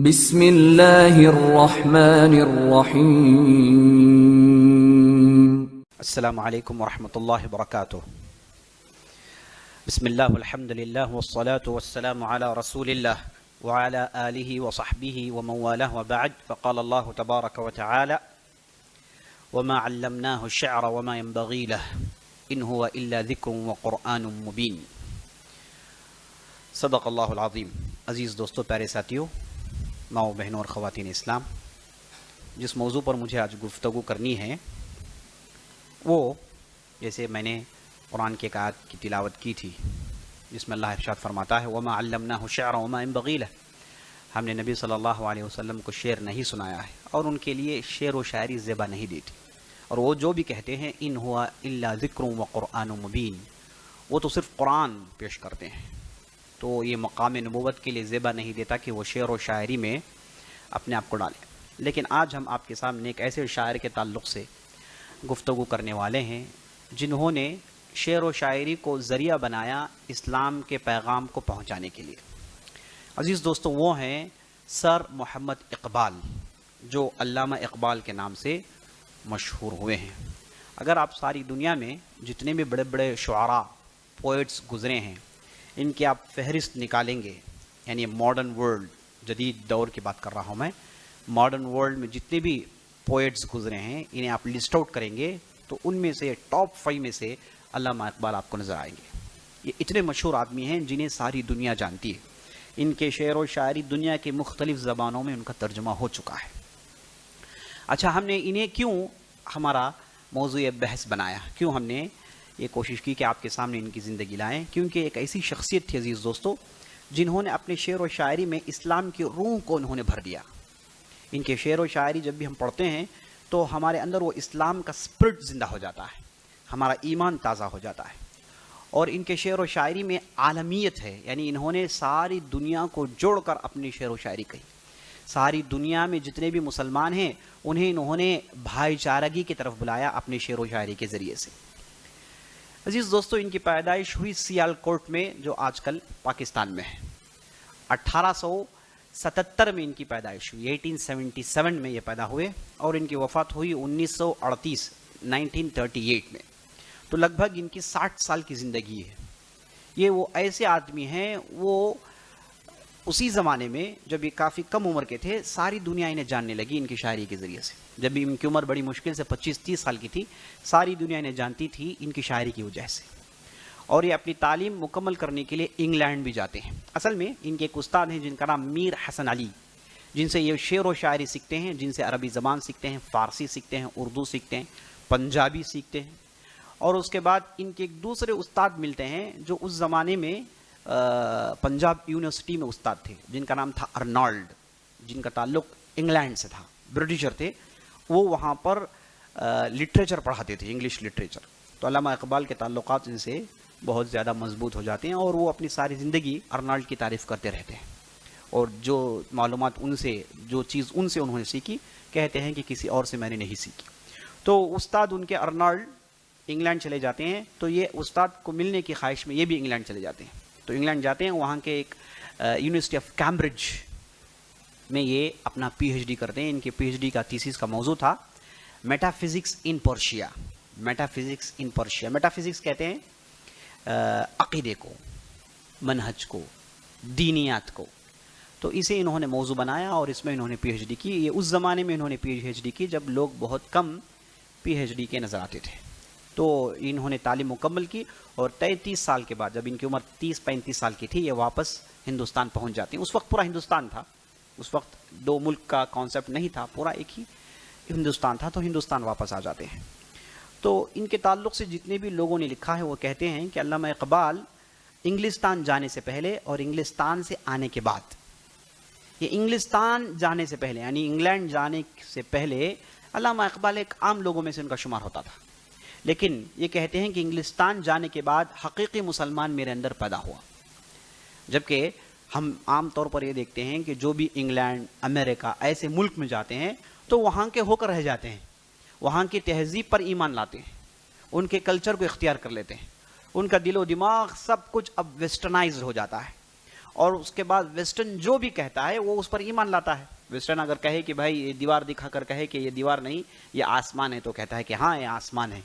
بسم اللہ الرحمن الرحیم۔ السلام علیکم ورحمۃ اللہ وبرکاتہ۔ بسم اللہ والحمد للہ والصلاة والسلام علی رسول اللہ وعلی آلہ وصحبہ ومن والہ وبعد، فقال اللہ تبارک وتعالی وما علمناہ الشعر وما ينبغی لہ ان هو الا ذکر وقرآن مبین۔ صدق اللہ العظیم۔ عزیز دوستو، پیارے ساتھیو، ماؤں بہنوں اور خواتین اسلام، جس موضوع پر مجھے آج گفتگو کرنی ہے وہ، جیسے میں نے قرآن کے ایک آیت کی تلاوت کی تھی جس میں اللہ ارشاد فرماتا ہے وما علمناہ الشعر وما ينبغی لہ، ہم نے نبی صلی اللہ علیہ وسلم کو شعر نہیں سنایا ہے اور ان کے لیے شعر و شاعری زیبا نہیں دیتی، اور وہ جو بھی کہتے ہیں ان ہوا الا ذکر وقرآن مبین، وہ تو صرف قرآن پیش کرتے ہیں، تو یہ مقام نبوت کے لیے زیبا نہیں دیتا کہ وہ شعر و شاعری میں اپنے آپ کو ڈالیں۔ لیکن آج ہم آپ کے سامنے ایک ایسے شاعر کے تعلق سے گفتگو کرنے والے ہیں جنہوں نے شعر و شاعری کو ذریعہ بنایا اسلام کے پیغام کو پہنچانے کے لیے۔ عزیز دوستو، وہ ہیں سر محمد اقبال، جو علامہ اقبال کے نام سے مشہور ہوئے ہیں۔ اگر آپ ساری دنیا میں جتنے بھی بڑے بڑے شعراء، پوئٹس گزرے ہیں، ان کی آپ فہرست نکالیں گے، یعنی ماڈرن ورلڈ، جدید دور کی بات کر رہا ہوں میں، ماڈرن ورلڈ میں جتنے بھی پوئٹس گزرے ہیں انہیں آپ لسٹ آؤٹ کریں گے تو ان میں سے ٹاپ 5 میں سے علامہ اقبال آپ کو نظر آئیں گے۔ یہ اتنے مشہور آدمی ہیں جنہیں ساری دنیا جانتی ہے، ان کے شعر و شاعری دنیا کے مختلف زبانوں میں ان کا ترجمہ ہو چکا ہے۔ اچھا، ہم نے انہیں کیوں ہمارا موضوع بحث بنایا، کیوں ہم نے یہ کوشش کی کہ آپ کے سامنے ان کی زندگی لائیں؟ کیونکہ ایک ایسی شخصیت تھی عزیز دوستو جنہوں نے اپنے شعر و شاعری میں اسلام کی روح کو انہوں نے بھر دیا۔ ان کے شعر و شاعری جب بھی ہم پڑھتے ہیں تو ہمارے اندر وہ اسلام کا اسپرٹ زندہ ہو جاتا ہے، ہمارا ایمان تازہ ہو جاتا ہے، اور ان کے شعر و شاعری میں عالمیت ہے، یعنی انہوں نے ساری دنیا کو جوڑ کر اپنی شعر و شاعری کہی۔ ساری دنیا میں جتنے بھی مسلمان ہیں انہوں نے بھائی چارگی کی طرف بلایا اپنے شعر و شاعری کے ذریعے سے۔ عزیز دوستو، ان کی پیدائش ہوئی سیال کوٹ میں، جو آج کل پاکستان میں ہے۔ 1877 میں ان کی پیدائش ہوئی، 1877 میں یہ پیدا ہوئے، اور ان کی وفات ہوئی 1938 میں، تو لگ بھگ ان کی 60 سال کی زندگی ہے۔ یہ وہ ایسے آدمی ہیں، وہ اسی زمانے میں جب یہ کافی کم عمر کے تھے ساری دنیا انہیں جاننے لگی ان کی شاعری کے ذریعے سے۔ جب ان کی عمر بڑی مشکل سے 25-30 سال کی تھی، ساری دنیا انہیں جانتی تھی ان کی شاعری کی وجہ سے، اور یہ اپنی تعلیم مکمل کرنے کے لیے انگلینڈ بھی جاتے ہیں۔ اصل میں ان کے ایک استاد ہیں جن کا نام میر حسن علی، جن سے یہ شعر و شاعری سیکھتے ہیں، جن سے عربی زبان سیکھتے ہیں، فارسی سیکھتے ہیں، اردو سیکھتے ہیں، پنجابی سیکھتے ہیں، اور اس کے بعد ان کے ایک دوسرے استاد ملتے ہیں جو اس زمانے میں پنجاب یونیورسٹی میں استاد تھے، جن کا نام تھا ارنالڈ، جن کا تعلق انگلینڈ سے تھا، برٹشر تھے، وہ وہاں پر لٹریچر پڑھاتے تھے، انگلش لٹریچر۔ تو علامہ اقبال کے تعلقات ان سے بہت زیادہ مضبوط ہو جاتے ہیں، اور وہ اپنی ساری زندگی ارنالڈ کی تعریف کرتے رہتے ہیں، اور جو معلومات ان سے، جو چیز ان سے انہوں نے سیکھی، کہتے ہیں کہ کسی اور سے میں نے نہیں سیکھی۔ تو استاد ان کے ارنالڈ انگلینڈ چلے جاتے ہیں، تو یہ استاد کو ملنے کی خواہش میں یہ بھی انگلینڈ چلے جاتے ہیں۔ تو انگلینڈ جاتے ہیں، وہاں کے ایک یونیورسٹی آف کیمبرج میں یہ اپنا پی ایچ ڈی کرتے ہیں۔ ان کے پی ایچ ڈی کا تھیسس کا موضوع تھا meta physics in Persia. Meta physics in Persia, meta physics کہتے ہیں عقیدے کو، منہج کو، دینیات کو۔ تو اسے انہوں نے موضوع بنایا اور اس میں انہوں نے پی ایچ ڈی کی۔ یہ اس زمانے میں انہوں نے پی ایچ ڈی کی جب لوگ بہت کم پی ایچ ڈی کے نظر آتے تھے۔ تو انہوں نے تعلیم مکمل کی، اور 33 سال کے بعد، جب ان کی عمر 30-35 سال کی تھی، یہ واپس ہندوستان پہنچ جاتے ہیں۔ اس وقت پورا ہندوستان تھا، اس وقت 2 ملک کا کانسیپٹ نہیں تھا، پورا ایک ہی ہندوستان تھا، تو ہندوستان واپس آ جاتے ہیں۔ تو ان کے تعلق سے جتنے بھی لوگوں نے لکھا ہے وہ کہتے ہیں کہ علامہ اقبال انگلستان جانے سے پہلے اور انگلستان سے آنے کے بعد، یہ انگلستان جانے سے پہلے یعنی انگلینڈ جانے سے پہلے علامہ اقبال ایک عام لوگوں میں سے ان کا شمار ہوتا تھا، لیکن یہ کہتے ہیں کہ انگلستان جانے کے بعد حقیقی مسلمان میرے اندر پیدا ہوا۔ جبکہ ہم عام طور پر یہ دیکھتے ہیں کہ جو بھی انگلینڈ، امریکہ ایسے ملک میں جاتے ہیں تو وہاں کے ہو کر رہ جاتے ہیں، وہاں کی تہذیب پر ایمان لاتے ہیں، ان کے کلچر کو اختیار کر لیتے ہیں، ان کا دل و دماغ سب کچھ اب ویسٹرنائزڈ ہو جاتا ہے، اور اس کے بعد ویسٹرن جو بھی کہتا ہے وہ اس پر ایمان لاتا ہے. ویسٹرن اگر کہے کہ بھائی یہ دیوار دکھا کر کہے کہ یہ دیوار نہیں یہ آسمان ہے تو کہتا ہے کہ ہاں یہ آسمان ہے.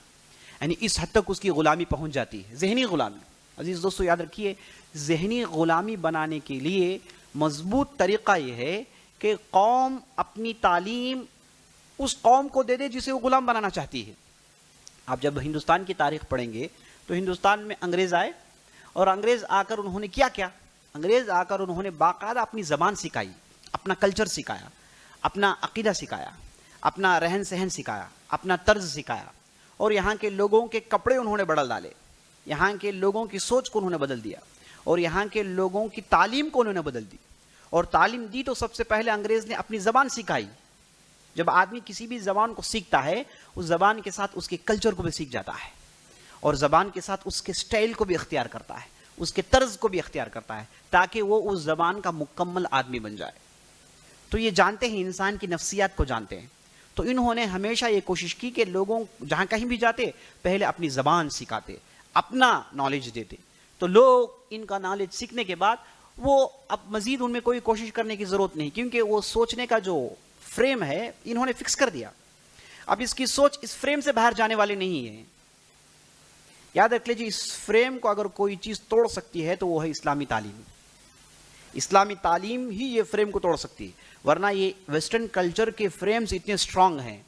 یعنی اس حد تک اس کی غلامی پہنچ جاتی ہے, ذہنی غلامی. عزیز دوستو یاد رکھیے, ذہنی غلامی بنانے کے لیے مضبوط طریقہ یہ ہے کہ قوم اپنی تعلیم اس قوم کو دے دے جسے وہ غلام بنانا چاہتی ہے. آپ جب ہندوستان کی تاریخ پڑھیں گے تو ہندوستان میں انگریز آئے, اور انگریز آ کر انہوں نے کیا انگریز آ کر انہوں نے باقاعدہ اپنی زبان سکھائی, اپنا کلچر سکھایا, اپنا عقیدہ سکھایا, اپنا رہن سہن سکھایا, اپنا طرز سکھایا, اور یہاں کے لوگوں کے کپڑے انہوں نے بدل ڈالے, یہاں کے لوگوں کی سوچ کو انہوں نے بدل دیا, اور یہاں کے لوگوں کی تعلیم کو انہوں نے بدل دی. اور تعلیم دی تو سب سے پہلے انگریز نے اپنی زبان سکھائی. جب آدمی کسی بھی زبان کو سیکھتا ہے اس زبان کے ساتھ اس کے کلچر کو بھی سیکھ جاتا ہے, اور زبان کے ساتھ اس کے سٹائل کو بھی اختیار کرتا ہے, اس کے طرز کو بھی اختیار کرتا ہے, تاکہ وہ اس زبان کا مکمل آدمی بن جائے. تو یہ جانتے ہیں, انسان کی نفسیات کو جانتے ہیں. تو انہوں نے ہمیشہ یہ کوشش کی کہ لوگوں جہاں کہیں بھی جاتے پہلے اپنی زبان سکھاتے, اپنا نالج دیتے. تو لوگ ان کا نالج سیکھنے کے بعد وہ اب مزید ان میں کوئی کوشش کرنے کی ضرورت نہیں, کیونکہ وہ سوچنے کا جو فریم ہے انہوں نے فکس کر دیا. اب اس کی سوچ اس فریم سے باہر جانے والی نہیں ہے. یاد رکھ لیجیے, اس فریم کو اگر کوئی چیز توڑ سکتی ہے تو وہ ہے اسلامی تعلیم. اسلامی تعلیم ہی یہ فریم کو توڑ سکتی ہے, ورنہ یہ ویسٹرن کلچر کے فریمز اتنے سٹرونگ ہیں,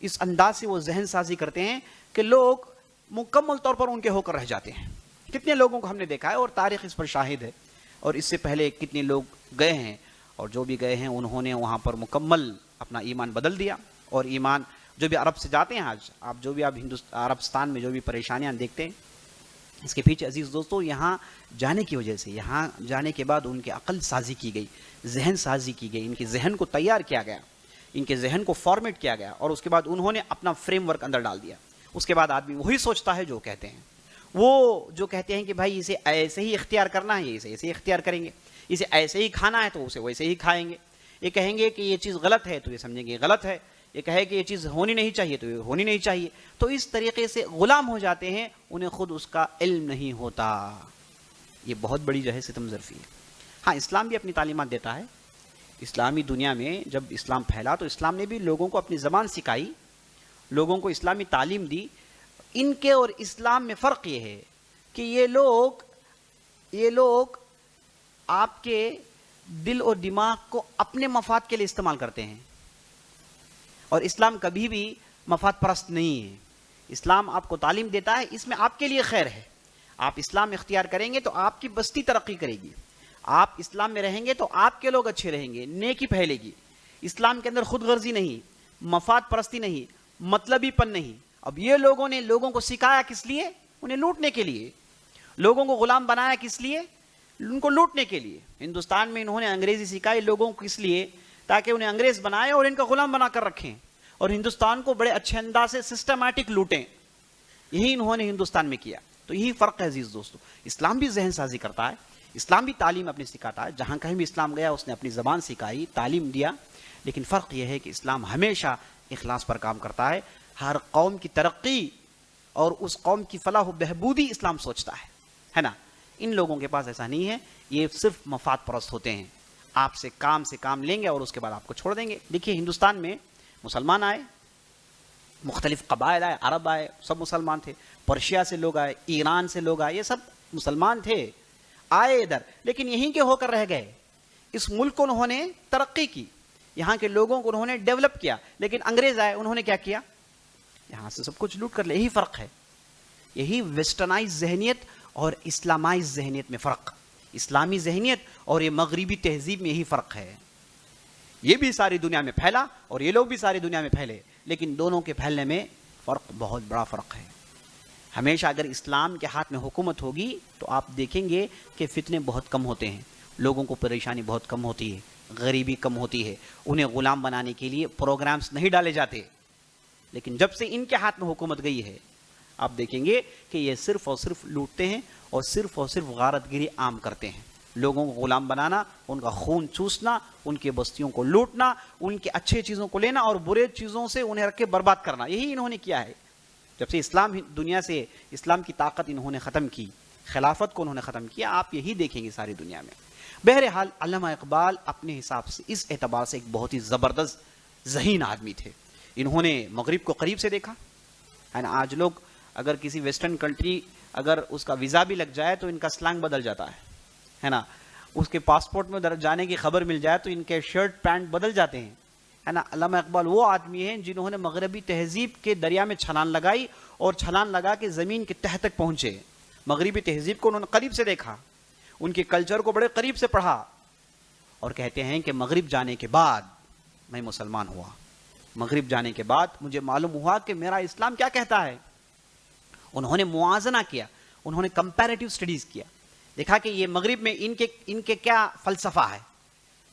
اس انداز سے وہ ذہن سازی کرتے ہیں کہ لوگ مکمل طور پر ان کے ہو کر رہ جاتے ہیں. کتنے لوگوں کو ہم نے دیکھا ہے اور تاریخ اس پر شاہد ہے, اور اس سے پہلے کتنے لوگ گئے ہیں, اور جو بھی گئے ہیں انہوں نے وہاں پر مکمل اپنا ایمان بدل دیا. اور ایمان جو بھی عرب سے جاتے ہیں, آج آپ جو بھی عربستان میں جو بھی پریشانیاں دیکھتے ہیں, اس کے پیچھے عزیز دوستو یہاں جانے کی وجہ سے, یہاں جانے کے بعد ان کی عقل سازی کی گئی, ذہن سازی کی گئی, ان کے ذہن کو تیار کیا گیا, ان کے ذہن کو فارمیٹ کیا گیا, اور اس کے بعد انہوں نے اپنا فریم ورک اندر ڈال دیا. اس کے بعد آدمی وہی سوچتا ہے جو کہتے ہیں. وہ جو کہتے ہیں کہ بھائی اسے ایسے ہی اختیار کرنا ہے, اسے ایسے ہی اختیار کریں گے, اسے ایسے ہی کھانا ہے تو اسے ویسے ہی کھائیں گے. یہ کہیں گے کہ یہ چیز غلط ہے تو یہ سمجھیں گے غلط ہے, یہ کہے کہ یہ چیز ہونی نہیں چاہیے تو یہ ہونی نہیں چاہیے. تو اس طریقے سے غلام ہو جاتے ہیں, انہیں خود اس کا علم نہیں ہوتا. یہ بہت بڑی جو ہے ستم ظرفی ہے. ہاں, اسلام بھی اپنی تعلیمات دیتا ہے. اسلامی دنیا میں جب اسلام پھیلا تو اسلام نے بھی لوگوں کو اپنی زبان سکھائی, لوگوں کو اسلامی تعلیم دی. ان کے اور اسلام میں فرق یہ ہے کہ یہ لوگ آپ کے دل اور دماغ کو اپنے مفاد کے لیے استعمال کرتے ہیں, اور اسلام کبھی بھی مفاد پرست نہیں ہے. اسلام آپ کو تعلیم دیتا ہے, اس میں آپ کے لیے خیر ہے. آپ اسلام اختیار کریں گے تو آپ کی بستی ترقی کرے گی, آپ اسلام میں رہیں گے تو آپ کے لوگ اچھے رہیں گے, نیکی پھیلے گی. اسلام کے اندر خود غرضی نہیں, مفاد پرستی نہیں, مطلبی پن نہیں. اب یہ لوگوں نے لوگوں کو سکھایا کس لیے؟ انہیں لوٹنے کے لیے. لوگوں کو غلام بنایا کس لیے؟ ان کو لوٹنے کے لیے. ہندوستان میں انہوں نے انگریزی سکھائی لوگوں کو کس لیے؟ تاکہ انہیں انگریز بنائے اور ان کا غلام بنا کر رکھیں, اور ہندوستان کو بڑے اچھے انداز سے سسٹمیٹک لوٹیں. یہی انہوں نے ہندوستان میں کیا. تو یہی فرق ہے عزیز دوستو. اسلام بھی ذہن سازی کرتا ہے, اسلام بھی تعلیم اپنی سکھاتا ہے. جہاں کہیں بھی اسلام گیا اس نے اپنی زبان سکھائی, تعلیم دیا. لیکن فرق یہ ہے کہ اسلام ہمیشہ اخلاص پر کام کرتا ہے. ہر قوم کی ترقی اور اس قوم کی فلاح و بہبودی اسلام سوچتا ہے نا. ان لوگوں کے پاس ایسا نہیں ہے, یہ صرف مفاد پرست ہوتے ہیں. آپ سے کام لیں گے اور اس کے بعد آپ کو چھوڑ دیں گے. دیکھیے ہندوستان میں مسلمان آئے, مختلف قبائل آئے, عرب آئے, سب مسلمان تھے. پرشیا سے لوگ آئے, ایران سے لوگ آئے, یہ سب مسلمان تھے, آئے ادھر, لیکن یہیں کے ہو کر رہ گئے. اس ملک کو انہوں نے ترقی کی, یہاں کے لوگوں کو انہوں نے ڈیولپ کیا. لیکن انگریز آئے, انہوں نے کیا کیا؟ یہاں سے سب کچھ لوٹ کر لے. یہی فرق ہے, یہی ویسٹرنائز ذہنیت اور اسلامائز ذہنیت میں فرق. اسلامی ذہنیت اور یہ مغربی تہذیب میں یہی فرق ہے. یہ بھی ساری دنیا میں پھیلا اور یہ لوگ بھی ساری دنیا میں پھیلے, لیکن دونوں کے پھیلنے میں فرق, بہت بڑا فرق ہے. ہمیشہ اگر اسلام کے ہاتھ میں حکومت ہوگی تو آپ دیکھیں گے کہ فتنے بہت کم ہوتے ہیں, لوگوں کو پریشانی بہت کم ہوتی ہے, غریبی کم ہوتی ہے, انہیں غلام بنانے کے لیے پروگرامز نہیں ڈالے جاتے. لیکن جب سے ان کے ہاتھ میں حکومت گئی ہے آپ دیکھیں گے کہ یہ صرف اور صرف لوٹتے ہیں اور صرف غارت گری عام کرتے ہیں. لوگوں کو غلام بنانا, ان کا خون چوسنا, ان کی بستیوں کو لوٹنا, ان کے اچھے چیزوں کو لینا اور برے چیزوں سے انہیں رکھ کے برباد کرنا, یہی انہوں نے کیا ہے. جب سے اسلام دنیا سے اسلام کی طاقت انہوں نے ختم کی, خلافت کو انہوں نے ختم کیا, آپ یہی دیکھیں گے ساری دنیا میں. بہرحال علامہ اقبال اپنے حساب سے اس اعتبار سے ایک بہت ہی زبردست ذہین آدمی تھے. انہوں نے مغرب کو قریب سے دیکھا ہے نا. آج لوگ اگر کسی ویسٹرن کنٹری اگر اس کا ویزا بھی لگ جائے تو ان کا سلانگ بدل جاتا ہے نا. اس کے پاسپورٹ میں جانے کی خبر مل جائے تو ان کے شرٹ پینٹ بدل جاتے ہیں ہے نا. علامہ اقبال وہ آدمی ہیں جنہوں نے مغربی تہذیب کے دریا میں چھلانگ لگائی اور چھلانگ لگا کے زمین کے تہ تک پہنچے. مغربی تہذیب کو انہوں نے قریب سے دیکھا, ان کے کلچر کو بڑے قریب سے پڑھا, اور کہتے ہیں کہ مغرب جانے کے بعد میں مسلمان ہوا. مغرب جانے کے بعد مجھے معلوم ہوا کہ میرا اسلام کیا کہتا ہے. انہوں نے موازنہ کیا, انہوں نے کمپیریٹیو سٹڈیز کیا, دیکھا کہ یہ مغرب میں ان کے کیا فلسفہ ہے,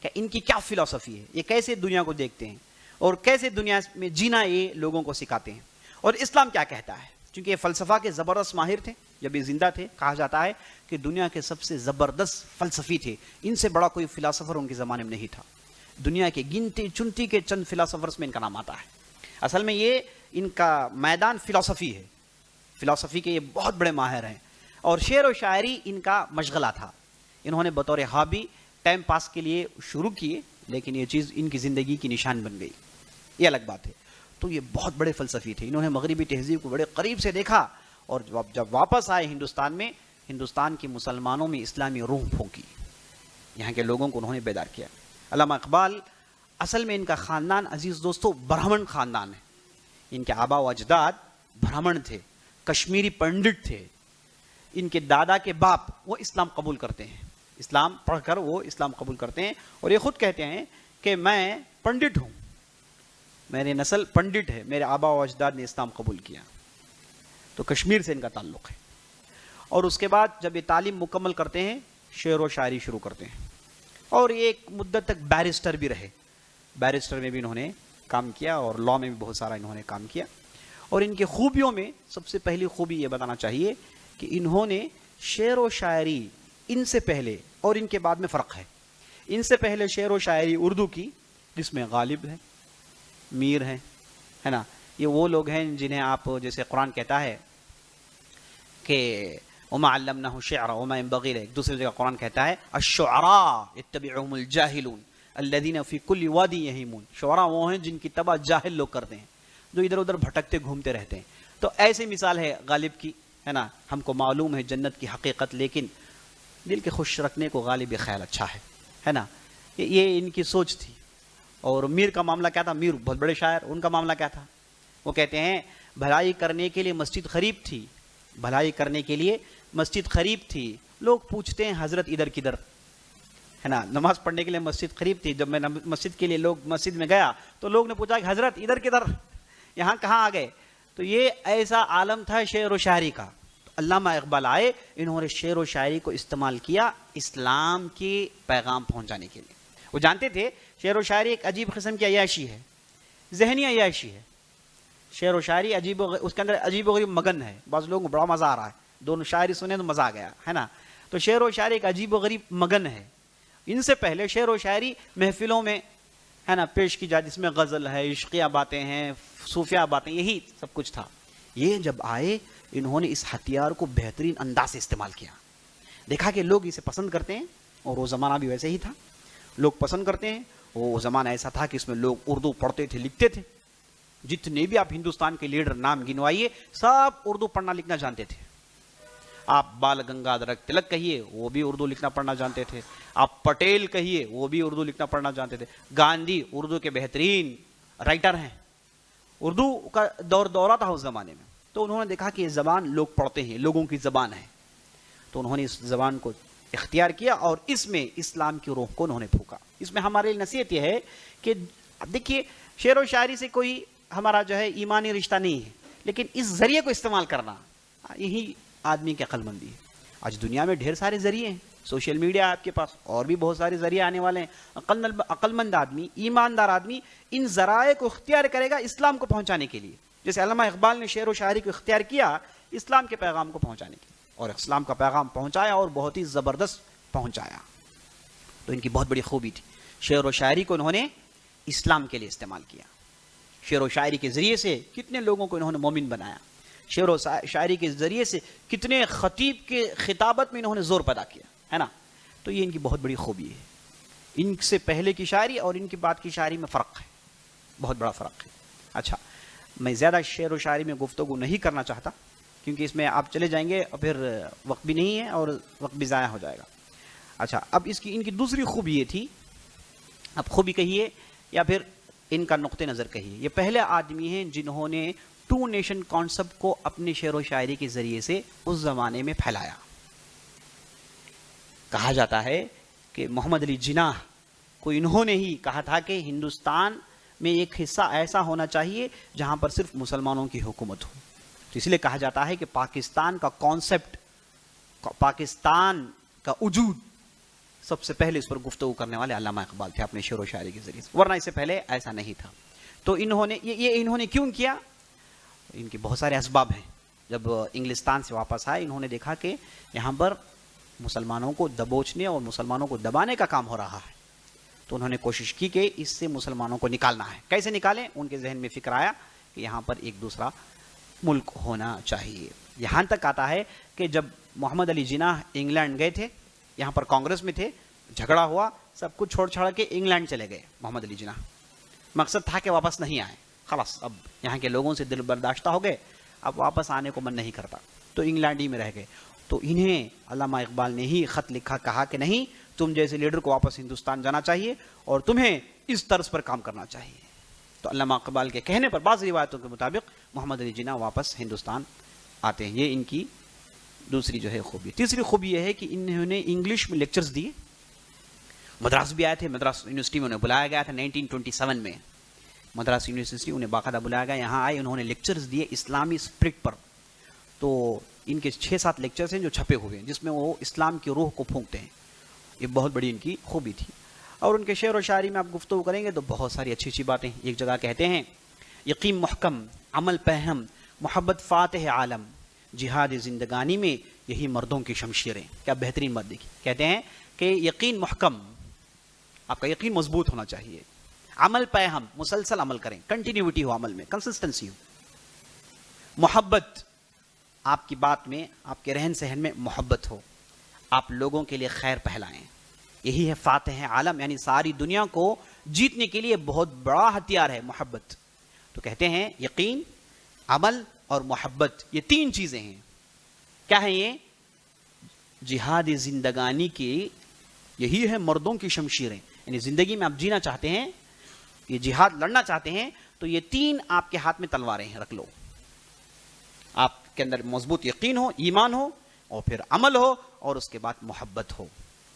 کہ ان کی کیا فلسفی ہے, یہ کیسے دنیا کو دیکھتے ہیں اور کیسے دنیا میں جینا یہ لوگوں کو سکھاتے ہیں, اور اسلام کیا کہتا ہے. چونکہ یہ فلسفہ کے زبردست ماہر تھے, جب یہ زندہ تھے کہا جاتا ہے کہ دنیا کے سب سے زبردست فلسفی تھے, ان سے بڑا کوئی فلسفر ان کے زمانے میں نہیں تھا. دنیا کے گنتی چنتی کے چند فلسفرز میں ان کا نام آتا ہے. اصل میں یہ ان کا میدان فلسفی ہے, فلسفی کے یہ بہت بڑے ماہر ہیں, اور شعر و شاعری ان کا مشغلہ تھا. انہوں نے بطور ہابی ٹائم پاس کے لیے شروع کیے, لیکن یہ چیز ان کی زندگی کی نشان بن گئی, یہ الگ بات ہے. تو یہ بہت بڑے فلسفی تھے, انہوں نے مغربی تہذیب کو بڑے قریب سے دیکھا, اور جب واپس آئے ہندوستان میں, ہندوستان کے مسلمانوں میں اسلامی روح پھونکی, یہاں کے لوگوں کو انہوں نے بیدار کیا. علامہ اقبال اصل میں ان کا خاندان عزیز دوستو برہمن خاندان ہے. ان کے آبا و اجداد برہمن تھے, کشمیری پنڈت تھے. ان کے دادا کے باپ وہ اسلام قبول کرتے ہیں, اسلام پڑھ کر وہ اسلام قبول کرتے ہیں, اور یہ خود کہتے ہیں کہ میں پنڈت ہوں, میری نسل پنڈت ہے, میرے آبا و اجداد نے اسلام قبول کیا. تو کشمیر سے ان کا تعلق ہے. اور اس کے بعد جب یہ تعلیم مکمل کرتے ہیں شعر و شاعری شروع کرتے ہیں, اور یہ ایک مدت تک بیرسٹر بھی رہے. بیرسٹر میں بھی انہوں نے کام کیا, اور لاء میں بھی بہت سارا انہوں نے کام کیا. اور ان کی خوبیوں میں سب سے پہلی خوبی یہ بتانا چاہیے کہ انہوں نے شعر و شاعری ان سے پہلے اور ان کے بعد میں فرق ہے. ان سے پہلے شعر و شاعری اردو کی, جس میں غالب ہے, میر ہے نا, یہ وہ لوگ ہیں جنہیں آپ جیسے قرآن کہتا ہے کہ وما علمناه الشعر وما ينبغي له, ایک دوسری جگہ قرآن کہتا ہے الشعراء يتبعهم الجاهلون الذين في كل وادي يهيمون. شعراء وہ ہیں جن کی تبع جاہل لوگ کرتے ہیں, جو ادھر ادھر بھٹکتے گھومتے رہتے ہیں. تو ایسی مثال ہے غالب کی ہے نا. ہم کو معلوم ہے جنت کی حقیقت, لیکن دل کے خوش رکھنے کو غالب خیال اچھا ہے نا. یہ ان کی سوچ تھی. اور میر کا معاملہ کیا تھا, میر بہت بڑے شاعر, ان کا معاملہ کیا تھا, وہ کہتے ہیں بھلائی کرنے کے لیے مسجد قریب تھی, بھلائی کرنے کے لیے مسجد قریب تھی, لوگ پوچھتے ہیں حضرت ادھر کدھر ہے نا. نماز پڑھنے کے لیے مسجد قریب تھی, جب میں مسجد کے لیے مسجد میں گیا تو لوگ نے پوچھا کہ حضرت ادھر کدھر, یہاں کہاں آ گئے. تو یہ ایسا عالم تھا شعر و شاعری کا. تو علامہ اقبال آئے, انہوں نے شعر و شاعری کو استعمال کیا اسلام کے پیغام پہنچانے کے لیے. وہ جانتے تھے شعر و شاعری ایک عجیب قسم کی عیاشی ہے, ذہنی عیاشی ہے. شعر و شاعری عجیب اس کے اندر عجیب و غریب مگن ہے. بعض لوگوں کو بڑا مزہ آ رہا ہے, دونوں شاعری سنے تو مزہ آ گیا ہے نا. تو شعر و شاعری ایک عجیب و غریب مگن ہے. ان سے پہلے شعر و شاعری محفلوں میں ہے نا پیش کی جاتی, جس میں غزل ہے, عشقیہ باتیں ہیں, صوفیہ باتیں, یہی سب کچھ تھا. یہ جب آئے انہوں نے اس ہتھیار کو بہترین انداز سے استعمال کیا. دیکھا کہ لوگ اسے پسند کرتے ہیں, اور وہ زمانہ بھی ویسے ہی تھا, لوگ پسند کرتے ہیں. وہ زمانہ ایسا تھا کہ اس میں لوگ اردو پڑھتے تھے, لکھتے تھے. جتنے بھی آپ ہندوستان کے لیڈر نام گنوائیے, سب اردو پڑھنا لکھنا جانتے تھے. آپ بال گنگادھر تلک کہیے, وہ بھی اردو لکھنا پڑھنا جانتے تھے. آپ پٹیل کہیے, وہ بھی اردو لکھنا پڑھنا جانتے تھے. گاندھی اردو کے بہترین رائٹر ہیں. اردو کا دورہ تھا اس زمانے میں. تو انہوں نے دیکھا کہ یہ زبان لوگ پڑھتے ہیں, لوگوں کی زبان ہے. تو انہوں نے اس زبان کو اختیار کیا, اور اس میں اسلام کی روح کو انہوں نے پھونکا. اس میں ہمارے لیے نصیحت یہ ہے کہ دیکھیے شعر و شاعری سے کوئی ہمارا جو ہے ایمانی رشتہ نہیں ہے, لیکن اس ذریعے کو استعمال کرنا یہی آدمی کی عقل مندی ہے. آج دنیا میں ڈھیر سارے ذریعے ہیں, سوشل میڈیا آپ کے پاس, اور بھی بہت سارے ذریعے آنے والے ہیں. عقل مند آدمی, ایماندار آدمی ان ذرائع کو اختیار کرے گا اسلام کو پہنچانے کے لیے. جیسے علامہ اقبال نے شعر و شاعری کو اختیار کیا اسلام کے پیغام کو پہنچانے کے لیے, اور اسلام کا پیغام پہنچایا, اور بہت ہی زبردست پہنچایا. تو ان کی بہت بڑی خوبی تھی, شعر و شاعری کو انہوں نے اسلام کے لیے استعمال کیا. شعر و شاعری کے ذریعے سے کتنے لوگوں کو انہوں نے مومن بنایا. شعر و شاعری کے ذریعے سے کتنے خطیب کے خطابت میں انہوں نے زور پیدا کیا ہے نا. تو یہ ان کی بہت بڑی خوبی ہے. ان سے پہلے کی شاعری اور ان کے بعد کی شاعری میں فرق ہے, بہت بڑا فرق ہے. اچھا, میں زیادہ شعر و شاعری میں گفتگو نہیں کرنا چاہتا کیونکہ اس میں آپ چلے جائیں گے اور پھر وقت بھی نہیں ہے اور وقت بھی ضائع ہو جائے گا. اچھا, اب ان کی دوسری خوبی یہ تھی, اب خوبی کہیے یا پھر ان کا نقطہ نظر کہیے, یہ پہلے آدمی ہیں جنہوں نے ٹو نیشن کانسیپٹ کو اپنے شعر و شاعری کے ذریعے سے اس زمانے میں پھیلایا. کہا جاتا ہے کہ محمد علی جناح کو انہوں نے ہی کہا تھا کہ ہندوستان میں ایک حصہ ایسا ہونا چاہیے جہاں پر صرف مسلمانوں کی حکومت ہو. تو اس لیے کہا جاتا ہے کہ پاکستان کا کانسیپٹ, پاکستان کا وجود, سب سے پہلے اس پر گفتگو کرنے والے علامہ اقبال تھے اپنے شعر و شاعری کے ذریعے سے, ورنہ اس سے پہلے ایسا نہیں تھا. تو انہوں نے یہ انہوں نے کیوں کیا؟ ان کے بہت سارے اسباب ہیں. جب انگلستان سے واپس آئے انہوں نے دیکھا کہ یہاں پر مسلمانوں کو دبوچنے اور مسلمانوں کو دبانے کا کام ہو رہا ہے, تو انہوں نے کوشش کی کہ اس سے مسلمانوں کو نکالنا ہے. کیسے نکالیں؟ ان کے ذہن میں فکر آیا کہ یہاں پر ایک دوسرا ملک ہونا چاہیے. یہاں تک آتا ہے کہ جب محمد علی جناح انگلینڈ گئے تھے, یہاں پر کانگریس میں تھے, جھگڑا ہوا, سب کچھ چھوڑ چھاڑ کے انگلینڈ چلے گئے محمد علی جناح. مقصد تھا کہ واپس نہیں آئے, خلاص اب یہاں کے لوگوں سے دل برداشتہ ہو گئے, اب واپس آنے کو من نہیں کرتا, تو انگلینڈ ہی میں رہ گئے. تو انہیں علامہ اقبال نے ہی خط لکھا, کہا کہ نہیں, تم جیسے لیڈر کو واپس ہندوستان جانا چاہیے اور تمہیں اس طرز پر کام کرنا چاہیے. تو علامہ اقبال کے کہنے پر بعض روایتوں کے مطابق محمد علی جناح واپس ہندوستان آتے ہیں. یہ ان کی دوسری جو ہے خوبی. تیسری خوبی یہ ہے کہ انہوں نے انگلش میں لیکچرز دیے. مدراس بھی آئے تھے, مدراس یونیورسٹی میں انہیں بلایا گیا تھا 1927 میں. مدراس یونیورسٹی انہیں باقاعدہ بلایا گیا, یہاں آئے, انہوں نے لیکچرز دیے اسلامی اسپرٹ پر. تو ان کے 6-7 لیکچرز ہیں جو چھپے ہوئے ہیں جس میں وہ اسلام کی روح کو پھونکتے ہیں. یہ بہت بڑی ان کی خوبی تھی. اور ان کے شعر و شاعری میں آپ گفتگو کریں گے تو بہت ساری اچھی اچھی باتیں. ایک جگہ کہتے ہیں, یقین محکم, عمل پہم, محبت فاتح عالم, جہاد زندگانی میں یہی مردوں کی شمشیریں. کیا بہترین بات دیکھی. کہتے ہیں کہ یقین محکم, آپ کا یقین مضبوط ہونا چاہیے. عمل پہم, مسلسل عمل کریں, کنٹینیوٹی ہو عمل میں, کنسسٹنسی ہو. محبت, آپ کی بات میں, آپ کے رہن سہن میں محبت ہو, آپ لوگوں کے لیے خیر پھیلائیں. یہی ہے فاتح عالم, یعنی ساری دنیا کو جیتنے کے لیے بہت بڑا ہتھیار ہے محبت. تو کہتے ہیں یقین, عمل اور محبت, یہ 3 چیزیں ہیں. کیا ہے یہ؟ جہاد زندگانی کی یہی ہے مردوں کی شمشیریں. یعنی زندگی میں آپ جینا چاہتے ہیں, یہ جہاد لڑنا چاہتے ہیں, تو یہ 3 آپ کے ہاتھ میں تلواریں ہیں, رکھ لو. آپ کے اندر مضبوط یقین ہو, ایمان ہو, اور پھر عمل ہو, اور اس کے بعد محبت ہو.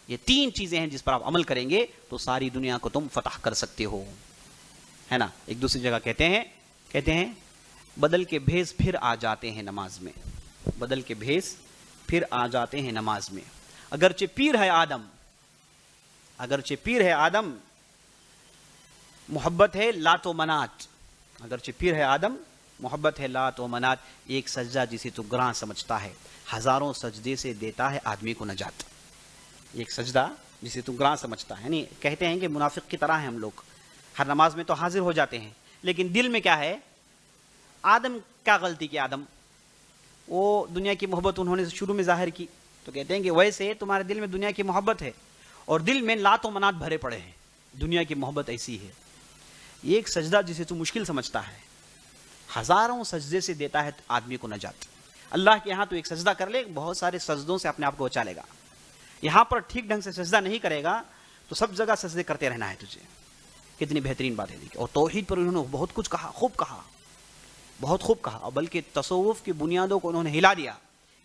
یہ 3 چیزیں ہیں جس پر آپ عمل کریں گے تو ساری دنیا کو تم فتح کر سکتے ہو, ہے نا. ایک دوسری جگہ کہتے ہیں بدل کے بھیس پھر آ جاتے ہیں نماز میں, بدل کے بھیس پھر آ جاتے ہیں نماز میں. اگرچہ پیر ہے آدم, اگرچہ پیر ہے آدم, محبت ہے لات و منات. اگرچہ پیر ہے آدم, محبت ہے لات و منات. ایک سجدہ جسے تو گراں سمجھتا ہے, ہزاروں سجدے سے دیتا ہے آدمی کو نجات. ایک سجدہ جسے تو گراں سمجھتا ہے. یعنی کہتے ہیں کہ منافق کی طرح ہیں ہم لوگ, ہر نماز میں تو حاضر ہو جاتے ہیں لیکن دل میں کیا ہے؟ آدم کیا غلطی کی؟ آدم وہ دنیا کی محبت انہوں نے شروع میں ظاہر کی. تو کہتے ہیں کہ ویسے تمہارے دل میں دنیا کی محبت ہے اور دل میں لات و منات بھرے پڑے ہیں. دنیا کی محبت ایسی ہے. ایک سجدہ جسے تو مشکل سمجھتا ہے, ہزاروں سجدے سے دیتا ہے آدمی کو نجات. اللہ کے یہاں تو ایک سجدہ کر لے, بہت سارے سجدوں سے اپنے آپ کو بچا لے گا. یہاں پر ٹھیک ڈھنگ سے سجدہ نہیں کرے گا تو سب جگہ سجدے کرتے رہنا ہے تجھے. کتنی بہترین بات ہے. اور توحید پر انہوں نے بہت کچھ کہا, خوب کہا, بہت خوب کہا. اور بلکہ تصوف کی بنیادوں کو انہوں نے ہلا دیا.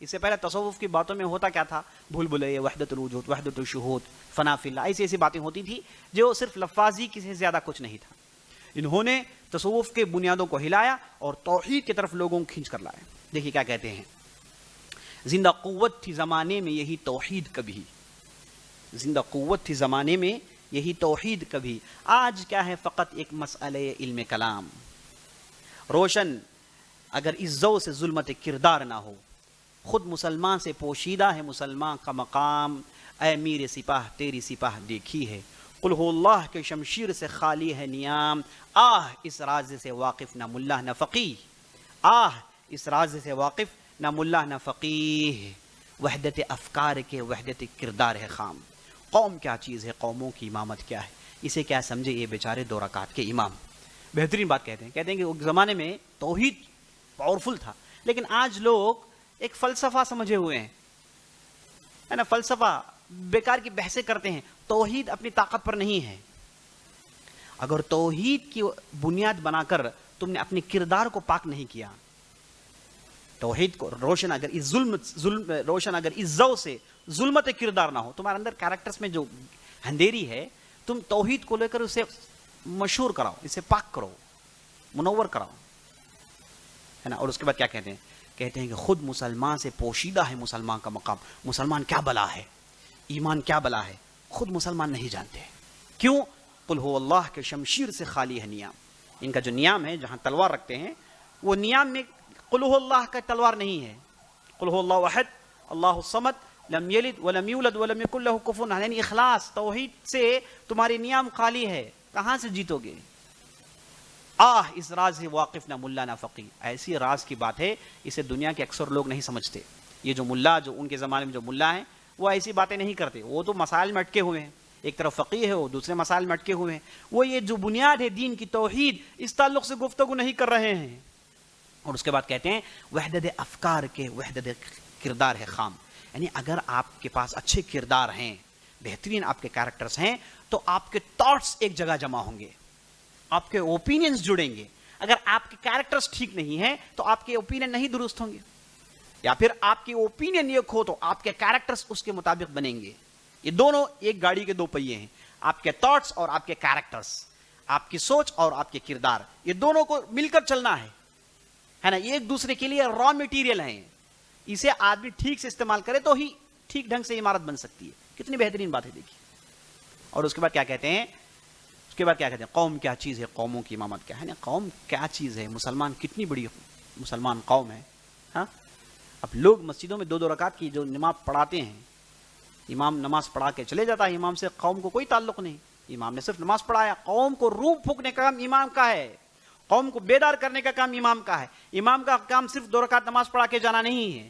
اس سے پہلے تصوف کی باتوں میں ہوتا کیا تھا؟ بھول بھلے, وحدت الوجود, وحدت الشہود, فنا فی اللہ, ایسی باتیں ہوتی تھی جو صرف لفاظی کسی سے زیادہ کچھ نہیں تھا. انہوں نے تصوف کے بنیادوں کو ہلایا اور توحید کی طرف لوگوں کو کھینچ کر لائے. دیکھیے کیا کہتے ہیں, زندہ قوت تھی زمانے میں یہی توحید کبھی, زندہ قوت تھی زمانے میں یہی توحید کبھی. آج کیا ہے فقط ایک مسئلہ علم کلام. روشن اگر اس ضو سے ظلمت کردار نہ ہو, خود مسلمان سے پوشیدہ ہے مسلمان کا مقام. اے میر سپاہ تیری سپاہ دیکھی ہے, قل ہو اللہ کے شمشیر سے خالی ہے نیام. آہ اس راز سے واقف نہ ملا نہ فقیہ, آہ اس راز سے واقف نہ ملا نہ فقیہ. وحدت افکار کے وحدت کردار ہے خام. قوم کیا چیز ہے، قوموں کی امامت کیا ہے، اسے کیا سمجھے یہ بیچارے 2 رکعت کے امام. بہترین بات کہتے ہیں کہ اس زمانے میں توحید پاورفل تھا، لیکن آج لوگ ایک فلسفہ سمجھے ہوئے ہیں، ہے نا، فلسفہ بیکار کی بحثیں کرتے ہیں. توحید اپنی طاقت پر نہیں ہے. اگر توحید کی بنیاد بنا کر تم نے اپنے کردار کو پاک نہیں کیا، توحید کو روشن اگر اس روشن اگر اس ضو سے ظلمت کردار نہ ہو، تمہارے اندر کیریکٹرز میں جو اندھیری ہے، تم توحید کو لے کر اسے مشہور کراؤ، اسے پاک کرو، منور کراؤ، ہے نا. اور اس کے بعد کیا کہتے ہیں کہ خود مسلمان سے پوشیدہ ہے مسلمان کا مقام. مسلمان کیا بلا ہے، ایمان کیا بلا ہے، خود مسلمان نہیں جانتے. کیوں؟ قل هو اللہ کے شمشیر سے خالی ہے نیام. ان کا جو نیام ہے، جہاں تلوار رکھتے ہیں، وہ نیام میں قل هو اللہ کا تلوار نہیں ہے. قل هو اللہ احد اللہ الصمد لم یلد ولم یولد ولم یکن له کفوا احد. یعنی اخلاص توحید سے تمہاری نیام خالی ہے، کہاں سے جیتو گے؟ اس راز سے واقف نہ ملا نہ فقیہ. ایسی راز کی بات ہے، اسے دنیا کے اکثر لوگ نہیں سمجھتے. یہ جو ملا، جو ان کے زمانے میں جو ملا ہیں، وہ ایسی باتیں نہیں کرتے. وہ تو مسائل میں اٹکے ہوئے ہیں، ایک طرف فقیہ ہے، وہ دوسرے مسائل میں اٹکے ہوئے ہیں. وہ یہ جو بنیاد ہے دین کی توحید، اس تعلق سے گفتگو نہیں کر رہے ہیں. اور اس کے بعد کہتے ہیں وحدت افکار کے وحدت کردار ہے خام. یعنی اگر آپ کے پاس اچھے کردار ہیں، بہترین آپ کے کیریکٹرز ہیں، تو آپ کے تھاٹس ایک جگہ جمع ہوں گے، آپ کے اوپینینز جڑیں گے. اگر آپ کے کیریکٹرز ٹھیک نہیں ہیں تو آپ کے اوپینین نہیں درست ہوں گے، یا پھر آپ کے اوپینین ایک ہو تو آپ کے کیریکٹرز اس کے مطابق بنیں گے. یہ دونوں ایک گاڑی کے 2 پہیے ہیں، آپ کے تھاٹس اور آپ کے کیریکٹرز، آپ کی سوچ اور آپ کے کردار، یہ دونوں کو مل کر چلنا ہے نا. یہ ایک دوسرے کے لیے را مٹیریل ہیں. اسے آدمی ٹھیک سے استعمال کرے تو ہی ٹھیک ڈھنگ سے عمارت بن سکتی ہے. کتنی بہترین بات ہے دیکھیے. اور اس کے بعد کیا کہتے ہیں، قوم کیا چیز ہے، قوموں کی امامت کیا ہے. قوم کیا چیز ہے، مسلمان کتنی بڑی مسلمان قوم ہے. ہاں، اب لوگ مسجدوں میں 2 رکعت کی جو نماز پڑھاتے ہیں، امام نماز پڑھا کے چلے جاتا ہے، امام سے قوم کو کوئی تعلق نہیں. امام نے صرف نماز پڑھایا. قوم کو روح پھونکنے کا کام امام کا ہے، قوم کو بیدار کرنے کا کام امام کا ہے. امام کا کام صرف 2 رکعت نماز پڑھا کے جانا نہیں ہے.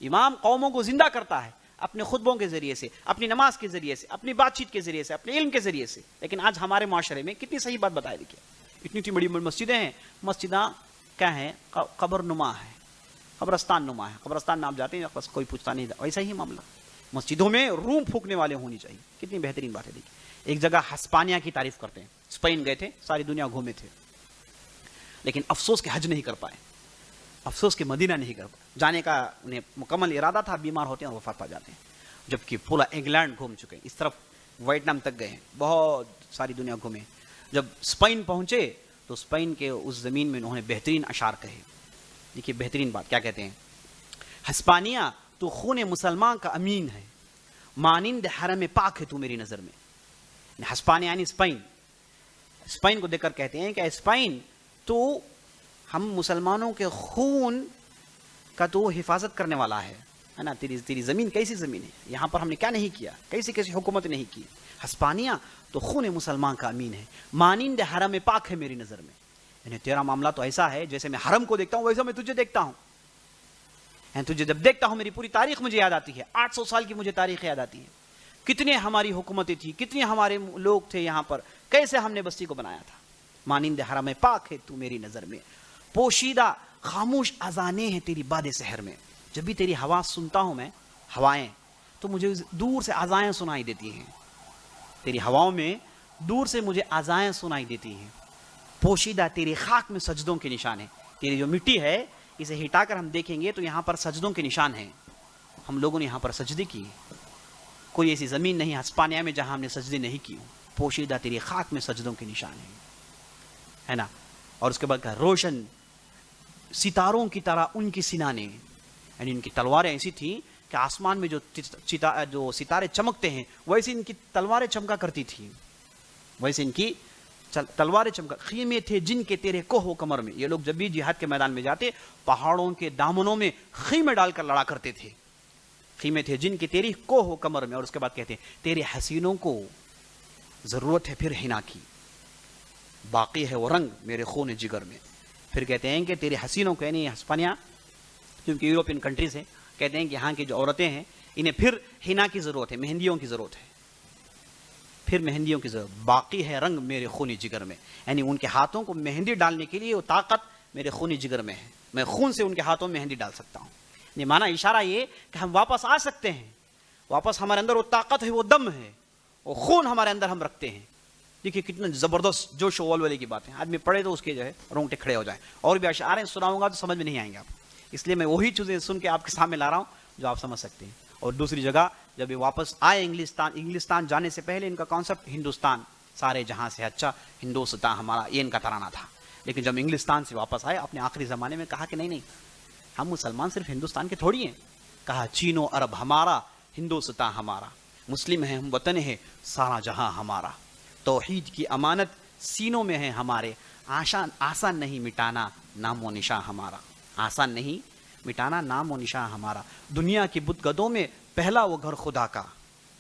امام قوموں کو زندہ کرتا ہے اپنے خطبوں کے ذریعے سے، اپنی نماز کے ذریعے سے، اپنی بات چیت کے ذریعے سے، اپنے علم کے ذریعے سے. لیکن آج ہمارے معاشرے میں کتنی صحیح بات بتائی دیکھیے. اتنی بڑی بڑی مسجدیں ہیں، مسجداں کیا ہیں، قبر نما ہے، قبرستان نما ہے. قبرستان میں آپ جاتے ہیں بس کوئی پوچھتا نہیں. ویسا ہی معاملہ مسجدوں میں روم پھونکنے والے ہونی چاہیے. کتنی بہترین بات ہے دیکھیے. ایک جگہ ہسپانیہ کی تعریف کرتے ہیں، اسپین گئے تھے، ساری دنیا گھومے تھے، لیکن افسوس کہ حج نہیں کر پائے، افسوس کہ مدینہ نہیں کر پائے. جانے کا انہیں مکمل ارادہ تھا، بیمار ہوتے ہیں اور وفات پا جاتے ہیں. جبکہ پورا انگلینڈ گھوم چکے ہیں، اس طرف ویتنام تک گئے ہیں، بہت ساری دنیا گھومے. جب اسپین پہنچے تو اسپین کے اس زمین میں انہوں نے بہترین اشعار کہے. دیکھیے بہترین بات کیا کہتے ہیں، ہسپانیہ تو خون مسلمان کا امین ہے، مانند حرم پاک ہے تو میری نظر میں. ہسپانیہ یعنی اسپین. اسپین کو دیکھ کر کہتے ہیں کہ اسپین تو ہم مسلمانوں کے خون کا تو حفاظت کرنے والا ہے نا. تیری زمین کیسی زمین ہے، یہاں پر ہم نے کیا نہیں کیا، کیسی حکومت نہیں کی. ہسپانیہ تو خون مسلمان کا امین ہے، مانند حرم پاک ہے میری نظر میں. یعنی تیرا معاملہ تو ایسا ہے جیسے میں حرم کو دیکھتا ہوں ویسا میں تجھے دیکھتا ہوں. تجھے جب دیکھتا ہوں میری پوری تاریخ مجھے یاد آتی ہے، 800 سال کی مجھے تاریخ یاد آتی ہے. کتنے ہماری حکومتیں تھی، کتنے ہمارے لوگ تھے یہاں پر، کیسے ہم نے بستی کو بنایا تھا. مانند حرم پاک ہے تو میری نظر میں، پوشیدہ خاموش اذانیں ہیں تیری باد سحر میں. جب بھی تیری ہوا سنتا ہوں میں، ہوائیں، تو مجھے دور سے اذائیں سنائی دیتی ہیں. تیری ہواؤں میں دور سے مجھے اذائیں سنائی دیتی ہیں. پوشیدہ تیری خاک میں سجدوں کے نشان ہیں. تیری جو مٹی ہے اسے ہٹا کر ہم دیکھیں گے تو یہاں پر سجدوں کے نشان ہیں. ہم لوگوں نے یہاں پر سجدے کی، کوئی ایسی زمین نہیں ہسپانیہ میں جہاں ہم نے سجدے نہیں کی. پوشیدہ تیری خاک میں سجدوں کے نشان ہیں، ہے نا. اور اس کے بعد کہا روشن ستاروں کی طرح ان کی سنانیں، یعنی ان کی تلواریں ایسی تھیں کہ آسمان میں جو ستارے چمکتے ہیں ویسے ان کی تلواریں چمکا کرتی تھیں، ویسے ان کی تلواریں چمکا. خیمے تھے جن کے تیرے کوہ و کمر میں. یہ لوگ جب بھی جہاد کے میدان میں جاتے پہاڑوں کے دامنوں میں خیمے ڈال کر لڑا کرتے تھے. خیمے تھے جن کے تیری کوہ و کمر میں. اور اس کے بعد کہتے ہیں تیرے حسینوں کو ضرورت ہے پھر حنا کی، باقی ہے وہ رنگ میرے خون جگر میں. پھر کہتے ہیں کہ تیرے حسینوں کو، یعنی ہسپانیہ کیونکہ یورپین کنٹریز ہیں، کہتے ہیں کہ یہاں کی جو عورتیں ہیں انہیں پھر حنا کی ضرورت ہے، مہندیوں کی ضرورت ہے. پھر مہندیوں کی ضرورت، باقی ہے رنگ میرے خونی جگر میں، یعنی ان کے ہاتھوں کو مہندی ڈالنے کے لیے وہ طاقت میرے خونی جگر میں ہے، میں خون سے ان کے ہاتھوں میں مہندی ڈال سکتا ہوں. یہ مانا اشارہ یہ کہ ہم واپس آ سکتے ہیں، واپس ہمارے اندر وہ طاقت ہے، وہ دم ہے، وہ خون ہمارے اندر ہم رکھتے ہیں. دیکھیے کتنا زبردست جوش و ولولے کی بات ہے، آدمی پڑھے تو اس کے جو ہے رونگٹے کھڑے ہو جائیں. اور بھی اشعار سناؤں گا تو سمجھ میں نہیں آئیں گے آپ، اس لیے میں وہی چیزیں سن کے آپ کے سامنے لا رہا ہوں جو آپ سمجھ سکتے ہیں. اور دوسری جگہ جب یہ واپس آئے انگلستان جانے سے پہلے ان کا کانسیپٹ ہندوستان سارے جہاں سے اچھا، ہندوستان ہمارا، یہ ان کا ترانہ تھا. لیکن جب انگلستان سے واپس آئے اپنے آخری زمانے میں کہا کہ نہیں ہم مسلمان صرف ہندوستان کے تھوڑی ہیں. کہا چین و عرب ہمارا، ہندوستان ہمارا، مسلم ہیں ہم، وطن ہے سارا جہاں ہمارا. توحید کی امانت سینوں میں ہے ہمارے، آسان نہیں مٹانا نام و نشاں ہمارا، آسان نہیں مٹانا نام و نشاں ہمارا. دنیا کی بت گدوں میں پہلا وہ گھر خدا کا،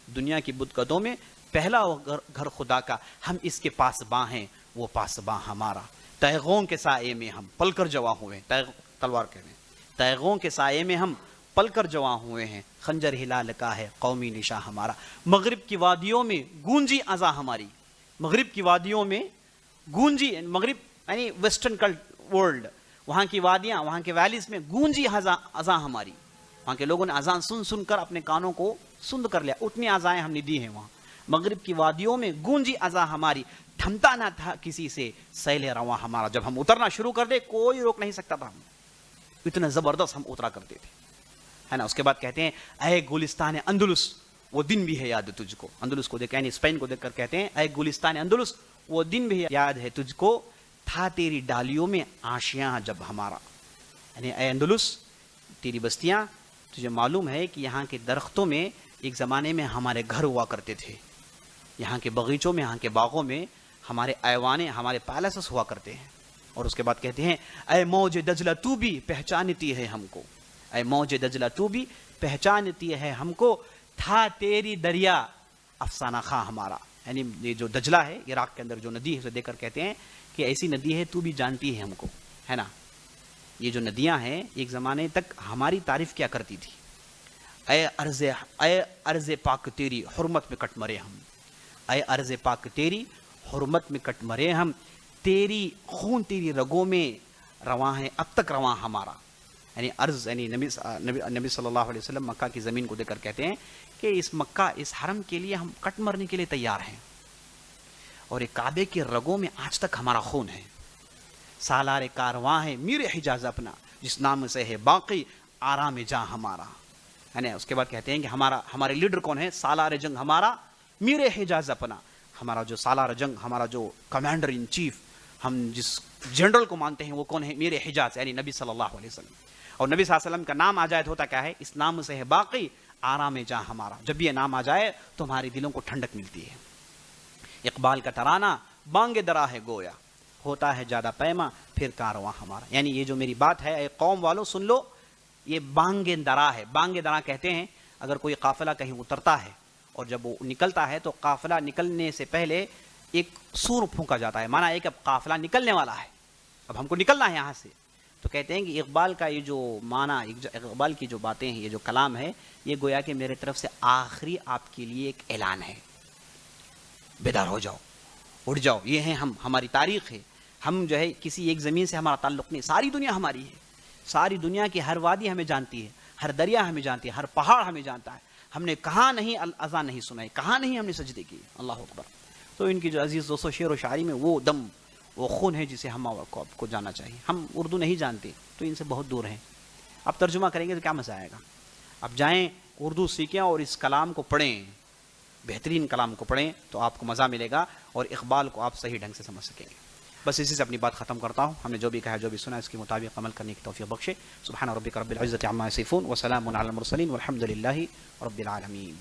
دنیا کی بت گدوں میں پہلا وہ گھر خدا کا، ہم اس کے پاسباں ہیں وہ پاسباں ہمارا. تیغوں کے سائے میں ہم پل کر جواں ہوئے، تلوار کہتے ہیں، تیغوں کے سائے میں ہم پل کر جواں ہوئے ہیں، خنجر ہلال کا ہے قومی نشاں ہمارا. مغرب کی وادیوں میں گونجی اذاں ہماری، مغرب کی وادیوں میں گونجی، مغرب یعنی ویسٹرن ورلڈ، وہاں کی وادیاں، وہاں کے ویلیز میں گونجی اذاں ہماری. وہاں کے لوگوں نے اذان سن سن کر اپنے کانوں کو سند کر لیا، اتنی اذائیں ہم نے دی ہیں وہاں. مغرب کی وادیوں میں گونجی اذاں ہماری، تھمتا نہ تھا کسی سے سیل رواں ہمارا. جب ہم اترنا شروع کر دے کوئی روک نہیں سکتا تھا، ہم اتنا زبردست ہم اترا کرتے تھے، ہے نا. اس کے بعد کہتے ہیں اے گلستان اندلس وہ دن بھی ہے یاد تجھ کو. اندلس کو دیکھ یعنی اسپین کو دیکھ کر کہتے ہیں اے گلستان اندلس وہ دن بھی یاد ہے تجھ کو، تھا تیری ڈالیوں میں آشیاں جب ہمارا. یعنی اے اندلس تیری بستیاں، تجھے معلوم ہے کہ یہاں کے درختوں میں ایک زمانے میں ہمارے گھر ہوا کرتے تھے، یہاں کے باغیچوں میں، یہاں کے باغوں میں ہمارے ایوانے، ہمارے پیلسز ہوا کرتے ہیں. اور اس کے بعد کہتے ہیں اے موج دجلہ تو بھی پہچانتی ہے ہم کو، اے موج دجلہ تو بھی پہچانتی ہے ہم کو، تھا تیری دریا افسانہ خواں ہمارا. یعنی یہ جو دجلہ ہے عراق کے اندر جو ندی ہے، اسے دیکھ کر کہتے ہیں کہ ایسی ندی ہے تو بھی جانتی ہے ہم کو، ہے نا. یہ جو ندیاں ہیں ایک زمانے تک ہماری تعریف کیا کرتی تھی. اے ارض پاک تیری حرمت میں کٹ مرے ہم، اے ارض پاک تیری حرمت میں کٹ مرے ہم، تیری خون تیری رگوں میں رواں ہے اب تک رواں ہمارا. یعنی ارض یعنی نبی صلی اللہ علیہ وسلم مکہ کی زمین کو دیکھ کر کہتے ہیں کہ اس مکہ، اس حرم کے لیے ہم کٹ مرنے کے لیے تیار ہیں، اور ایک کعبے کے رگوں میں آج تک ہمارا خون ہے. سالار کارواں ہے میر حجاز اپنا، جس نام سے ہے باقی آرام جاں ہمارا. یعنی اس کے بعد کہتے ہیں کہ ہمارے لیڈر کون ہے؟ سالار جنگ ہمارا میر حجاز اپنا. ہمارا جو سالار جنگ، ہمارا جو کمانڈر ان چیف، ہم جس جنرل کو مانتے ہیں وہ کون ہے؟ میر حجاز، یعنی نبی صلی اللہ علیہ وسلم. اور نبی صلی اللہ علیہ وسلم کا نام آ جائے تو ہوتا کیا ہے؟ اس نام سے ہے باقی آرام جاں ہمارا. جب یہ نام آ جائے تو ہمارے دلوں کو ٹھنڈک ملتی ہے. اقبال کا ترانہ بانگ درا ہے گویا، ہوتا ہے زیادہ پیما پھر کارواں ہمارا. یعنی یہ جو میری بات ہے اے قوم والو سن لو، یہ بانگ درا ہے. بانگ درا کہتے ہیں اگر کوئی قافلہ کہیں اترتا ہے اور جب وہ نکلتا ہے تو قافلہ نکلنے سے پہلے ایک سور پھونکا جاتا ہے، مانا ہے کہ اب قافلہ نکلنے والا ہے، اب ہم کو نکلنا ہے یہاں سے. تو کہتے ہیں کہ اقبال کا یہ جو معنی، اقبال کی جو باتیں ہیں، یہ جو کلام ہے، یہ گویا کہ میرے طرف سے آخری آپ کے لیے ایک اعلان ہے. بیدار ہو جاؤ، اٹھ جاؤ. یہ ہیں ہماری تاریخ ہے. ہم جو ہے کسی ایک زمین سے ہمارا تعلق نہیں، ساری دنیا ہماری ہے. ساری دنیا کی ہر وادی ہمیں جانتی ہے، ہر دریا ہمیں جانتی ہے، ہر پہاڑ ہمیں جانتا ہے. ہم نے کہاں نہیں اذان نہیں سنائی، کہاں نہیں ہم نے سجدے کیے. اللہ اکبر. تو ان کی جو عزیز دوستو شعر و شاعری میں وہ دم، وہ خون ہے جسے ہم آپ کو جاننا چاہیے. ہم اردو نہیں جانتے تو ان سے بہت دور ہیں. اب ترجمہ کریں گے تو کیا مزہ آئے گا. اب جائیں اردو سیکھیں اور اس کلام کو پڑھیں، بہترین کلام کو پڑھیں تو آپ کو مزہ ملے گا اور اقبال کو آپ صحیح ڈھنگ سے سمجھ سکیں گے. بس اسی سے اپنی بات ختم کرتا ہوں. ہم نے جو بھی کہا، جو بھی سنا، اس کے مطابق عمل کرنے کی توفیق بخشے. سبحان ربک رب العزۃ عما یصفون وسلام علی المرسلین والحمد للہ رب العالمین.